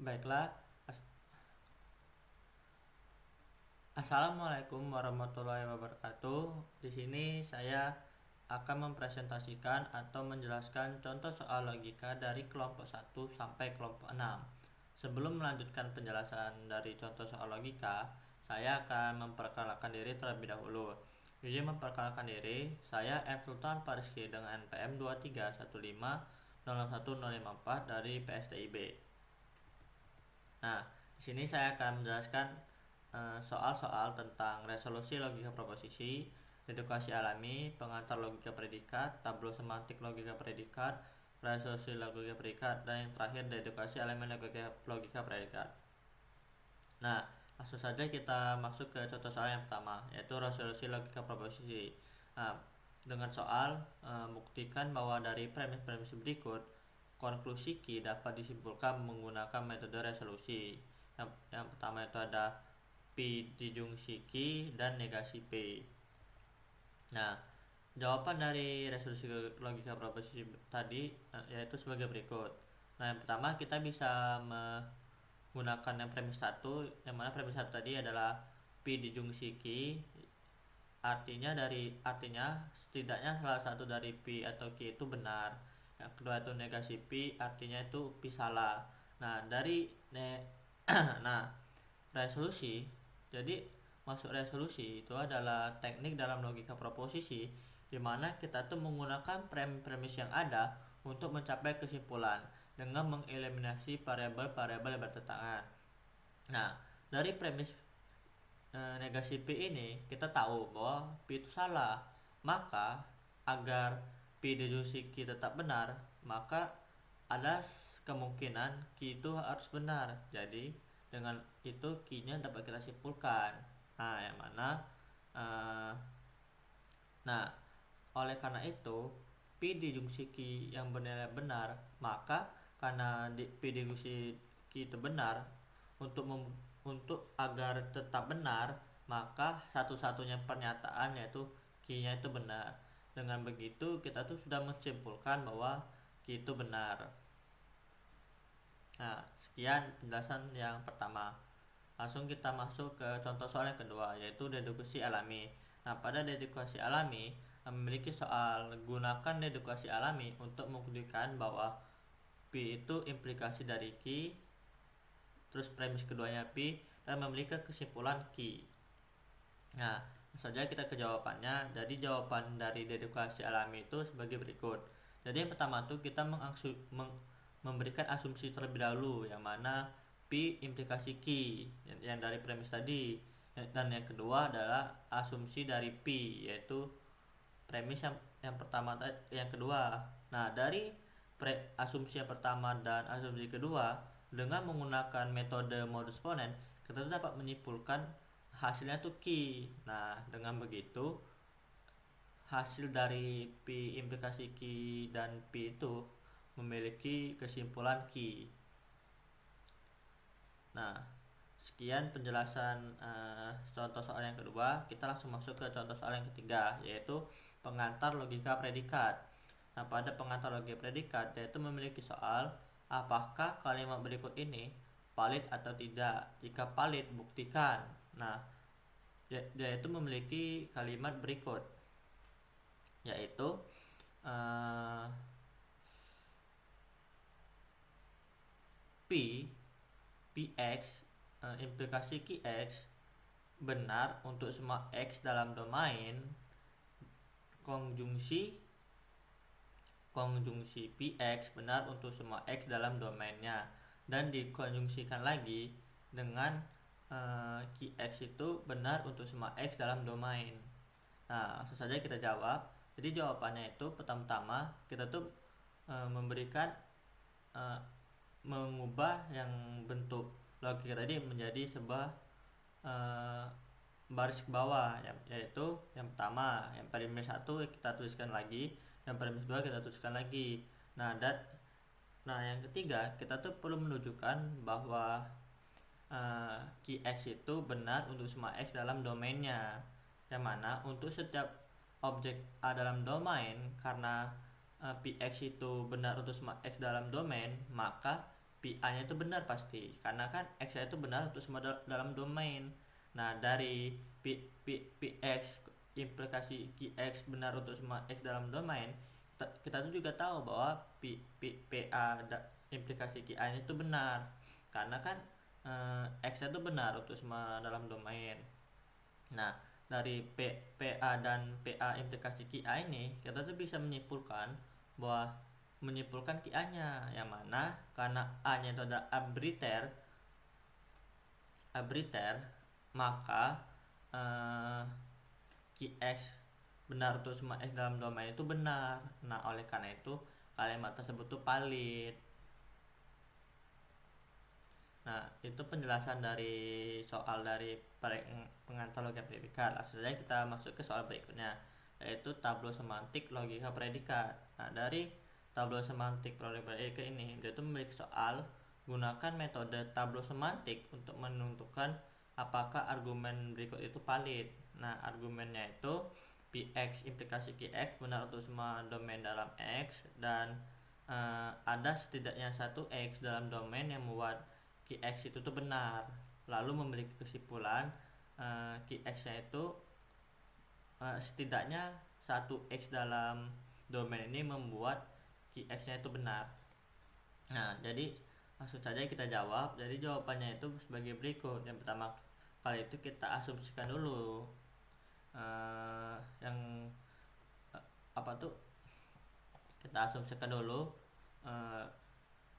Baiklah, as- Assalamualaikum warahmatullahi wabarakatuh. Di sini saya akan mempresentasikan atau menjelaskan contoh soal logika dari kelompok 1 sampai kelompok 6. Sebelum melanjutkan penjelasan dari contoh soal logika, saya akan memperkenalkan diri terlebih dahulu. Izin memperkenalkan diri, saya M. Sultan Pariski dengan NPM 231501054 dari PSTIB. Nah, di sini saya akan menjelaskan soal-soal tentang resolusi logika proposisi, dedukasi alami, pengantar logika predikat, tablo semantik logika predikat, resolusi logika predikat, dan yang terakhir dedukasi alami logika predikat. Nah, langsung saja kita masuk ke contoh soal yang pertama, yaitu resolusi logika proposisi. Nah, dengan soal buktikan bahwa dari premis-premis berikut konklusi Q dapat disimpulkan menggunakan metode resolusi. Yang pertama itu ada P dijungsi Q dan negasi P. Nah, jawaban dari resolusi logika proposisi tadi yaitu sebagai berikut. Nah, yang pertama kita bisa menggunakan yang premis 1, yang mana premis 1 tadi adalah P dijungsi Q. Artinya setidaknya salah satu dari P atau Q itu benar. Yang kedua itu negasi P, artinya itu P salah. Nah, nah, resolusi. Jadi masuk resolusi itu adalah teknik dalam logika proposisi di mana kita tuh menggunakan premis yang ada untuk mencapai kesimpulan dengan mengeliminasi variabel-variabel yang bertentangan. Nah, dari premis negasi P ini kita tahu bahwa P itu salah. Maka agar P deduksi Q tetap benar, maka ada kemungkinan Q itu harus benar. Jadi dengan itu Q-nya dapat kita simpulkan. Nah, yang mana nah, oleh karena itu P dijungsi Q yang bernilai benar, maka karena P dijungsi Q itu benar, untuk agar tetap benar, maka satu-satunya pernyataan yaitu Q-nya itu benar. Dengan begitu kita tuh sudah menyimpulkan bahwa Q itu benar. Nah, sekian penjelasan yang pertama. Langsung kita masuk ke contoh soal yang kedua, yaitu deduksi alami. Nah, pada deduksi alami memiliki soal gunakan deduksi alami untuk membuktikan bahwa P itu implikasi dari Q, terus premis keduanya P, dan memiliki kesimpulan Q. Nah, saja kita ke jawabannya. Jadi jawaban dari deduksi alami itu sebagai berikut. Jadi yang pertama tuh kita memberikan asumsi terlebih dahulu, yang mana P implikasi Q yang dari premis tadi. Dan yang kedua adalah asumsi dari P, yaitu premis yang pertama yang kedua. Nah, dari asumsi yang pertama dan asumsi kedua dengan menggunakan metode modus ponens, kita dapat menyimpulkan hasilnya tuh Q. Nah, dengan begitu hasil dari P implikasi Q dan P itu memiliki kesimpulan Q. Nah, sekian penjelasan contoh soal yang kedua. Kita langsung masuk ke contoh soal yang ketiga, yaitu pengantar logika predikat. Nah, pada pengantar logika predikat yaitu memiliki soal apakah kalimat berikut ini valid atau tidak. Jika valid, buktikan. Nah, yaitu memiliki kalimat berikut, yaitu P Px implikasi Qx benar untuk semua X dalam domain konjungsi Px benar untuk semua X dalam domainnya, dan dikonjungsikan lagi dengan Qx itu benar untuk semua X dalam domain. Nah, langsung saja kita jawab. Jadi jawabannya itu pertama-tama kita tuh memberikan mengubah yang bentuk logika tadi menjadi sebuah baris ke bawah, yaitu yang pertama, yang premis 1 kita tuliskan lagi, yang premis 2 kita tuliskan lagi. Nah, yang ketiga kita tuh perlu menunjukkan bahwa Qx itu benar untuk semua X dalam domainnya, yang mana untuk setiap objek A dalam domain, karena Px itu benar untuk semua X dalam domain, maka PA-nya itu benar pasti, karena kan X-nya itu benar untuk semua dalam domain. Nah, dari PX implikasi QX benar untuk semua X dalam domain, kita tuh juga tahu bahwa PA implikasi QA-nya itu benar, karena kan X-nya itu benar untuk semua dalam domain. Nah, dari PA dan PA implikasi QA ini, kita tuh bisa menyimpulkan bahwa QA-nya yang mana karena A-nya itu ada arbitrary, maka QX benar untuk semua X dalam domain itu benar. Nah, oleh karena itu kalimat tersebut tuh valid. Nah, itu penjelasan dari soal dari pengantar logika predikat. Langsung saja kita masuk ke soal berikutnya, yaitu tabel semantik logika predikat. Nah, dari tabel semantik logika predikat ini, dia itu memiliki soal gunakan metode tabel semantik untuk menentukan apakah argumen berikut itu valid. Nah, argumennya itu Px implikasi Qx benar untuk semua domain dalam X, dan ada setidaknya satu X dalam domain yang membuat Qx itu tuh benar. Lalu memiliki kesimpulan Qx-nya itu setidaknya satu X dalam domain ini membuat Qx-nya itu benar. Nah, jadi langsung saja kita jawab. Jadi jawabannya itu sebagai berikut. Yang pertama kali itu kita asumsikan dulu kita asumsikan dulu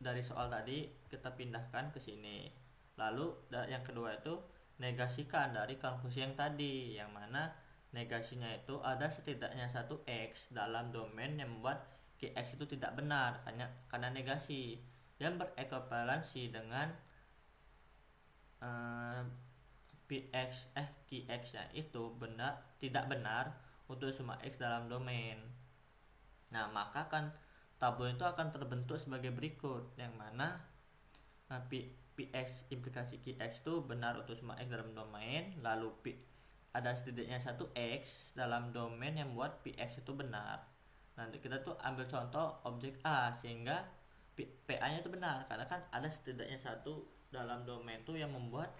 dari soal tadi, kita pindahkan ke sini. Lalu yang kedua itu negasikan dari konklusi yang tadi, yang mana negasinya itu ada setidaknya satu X dalam domain yang membuat Qx itu tidak benar, karena negasi yang berequivalensi dengan Qx-nya itu tidak benar untuk semua X dalam domain. Nah, maka kan tabel itu akan terbentuk sebagai berikut, yang mana Px implikasi Qx itu benar untuk semua X dalam domain, lalu ada setidaknya satu X dalam domain yang membuat Px itu benar. Nanti kita tuh ambil contoh objek A, sehingga PA-nya itu benar, karena kan ada setidaknya satu dalam domain itu yang membuat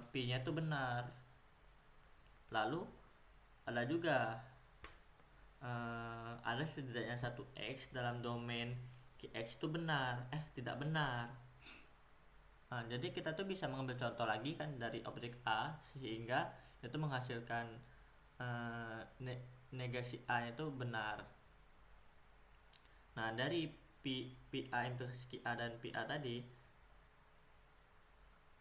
P-nya itu benar. Lalu ada juga ada setidaknya satu X dalam domain Qx itu tidak benar. Nah, jadi kita tuh bisa mengambil contoh lagi kan dari objek A, sehingga itu menghasilkan negasi A itu benar. Nah, dari PA implikasi A dan PA tadi,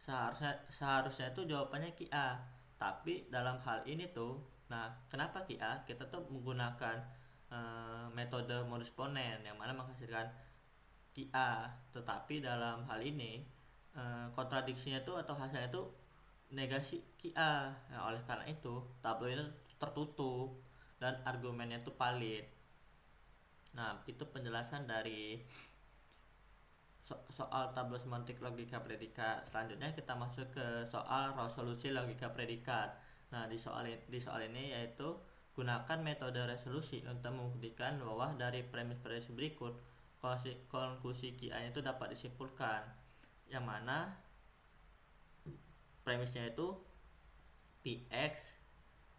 seharusnya itu jawabannya QA. Tapi dalam hal ini tuh, nah kenapa QA? Kita tuh menggunakan metode modus ponens yang mana menghasilkan QA, tetapi dalam hal ini kontradiksinya tuh atau hasilnya tuh negasi QA. Nah, oleh karena itu tabel itu tertutup dan argumennya tuh valid. Nah, itu penjelasan dari soal tabel semantik logika predikat. Selanjutnya kita masuk ke soal resolusi logika predikat. Nah, di soal ini yaitu gunakan metode resolusi untuk membuktikan bahwa dari premis-premis berikut konklusi QA itu dapat disimpulkan, yang mana premisnya itu Px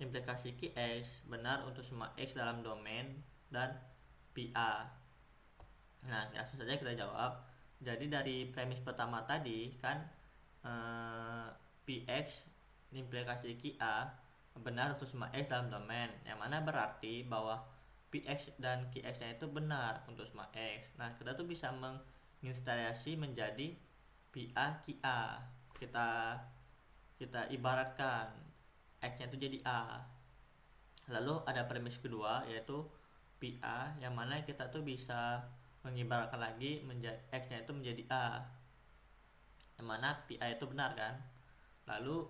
implikasi Qx benar untuk semua X dalam domain dan PA. Nah, langsung saja kita jawab. Jadi dari premis pertama tadi kan Px implikasi QA benar untuk semua X dalam domain, yang mana berarti bahwa Px dan Qx-nya itu benar untuk semua X. Nah, kita tuh bisa menginstalasi menjadi PA QA. Kita ibaratkan X-nya itu jadi A. Lalu ada premis kedua yaitu PA, yang mana kita tuh bisa mengibaratkan lagi X-nya itu menjadi A, yang mana PA itu benar kan. Lalu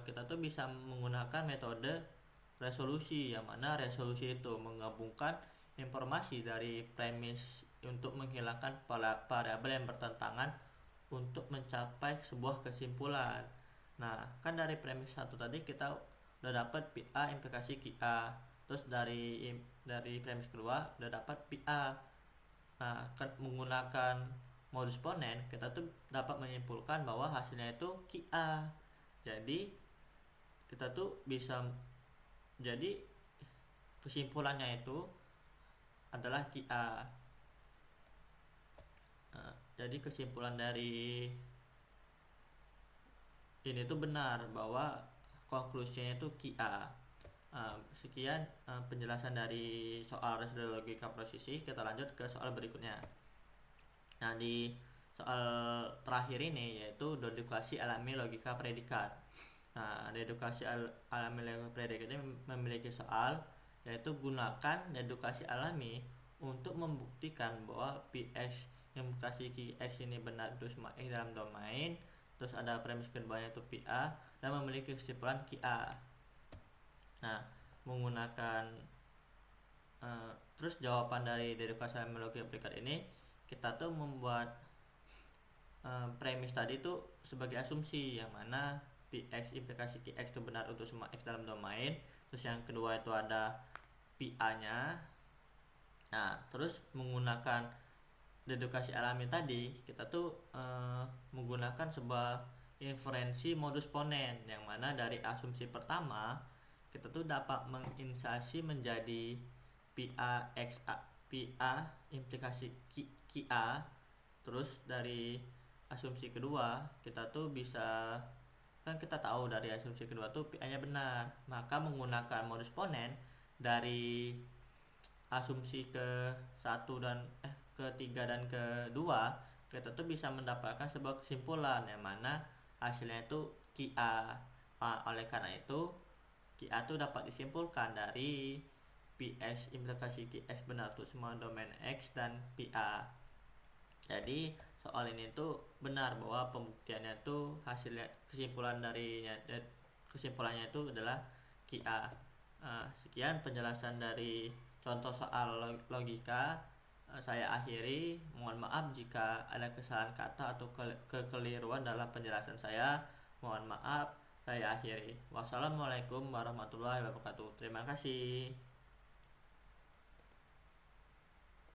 kita tuh bisa menggunakan metode resolusi, yang mana resolusi itu menggabungkan informasi dari premis untuk menghilangkan variabel yang bertentangan untuk mencapai sebuah kesimpulan. Nah, kan dari premis satu tadi kita udah dapat PA implikasi QA, terus dari premis kedua udah dapat PA. Nah, kan menggunakan modus ponen, kita tuh dapat menyimpulkan bahwa hasilnya itu QA. Jadi kita tuh bisa, jadi kesimpulannya itu adalah QA. Jadi kesimpulan dari ini tuh benar bahwa konklusinya itu QA. Sekian penjelasan dari soal residual logika prosesi. Kita lanjut ke soal berikutnya. Nah, di soal terakhir ini yaitu dedukasi alami logika predikat. Nah, dedukasi alami logika predikat ini memiliki soal yaitu gunakan dedukasi alami untuk membuktikan bahwa Px implikasi Qx ini benar untuk semua X dalam domain. Terus ada premis keduanya itu PA dan memiliki kesimpulan QA. Nah, menggunakan terus jawaban dari dedukasi alami logika predikat ini, kita tuh membuat premis tadi itu sebagai asumsi, yang mana Px implikasi Qx itu benar untuk semua X dalam domain. Terus yang kedua itu ada PA-nya. Nah, terus menggunakan dedukasi alami tadi, kita tuh menggunakan sebuah inferensi modus ponen, yang mana dari asumsi pertama kita tuh dapat menginisiasi menjadi PA implikasi QA. Terus dari asumsi kedua kita tuh bisa, kan kita tahu dari asumsi kedua tuh PA-nya benar, maka menggunakan modus ponen dari asumsi ke-1 dan ke-3 dan ke-2, kita tuh bisa mendapatkan sebuah kesimpulan yang mana hasilnya itu QA. Oleh karena itu QA itu dapat disimpulkan dari Ps implikasi Qx benar untuk semua domain X dan PA. Jadi soal ini tuh benar bahwa pembuktiannya tuh hasilnya, kesimpulannya itu adalah QA. Sekian penjelasan dari contoh soal logika. Saya akhiri. Mohon maaf jika ada kesalahan kata atau kekeliruan dalam penjelasan saya. Mohon maaf. Saya akhiri. Wassalamualaikum warahmatullahi wabarakatuh. Terima kasih.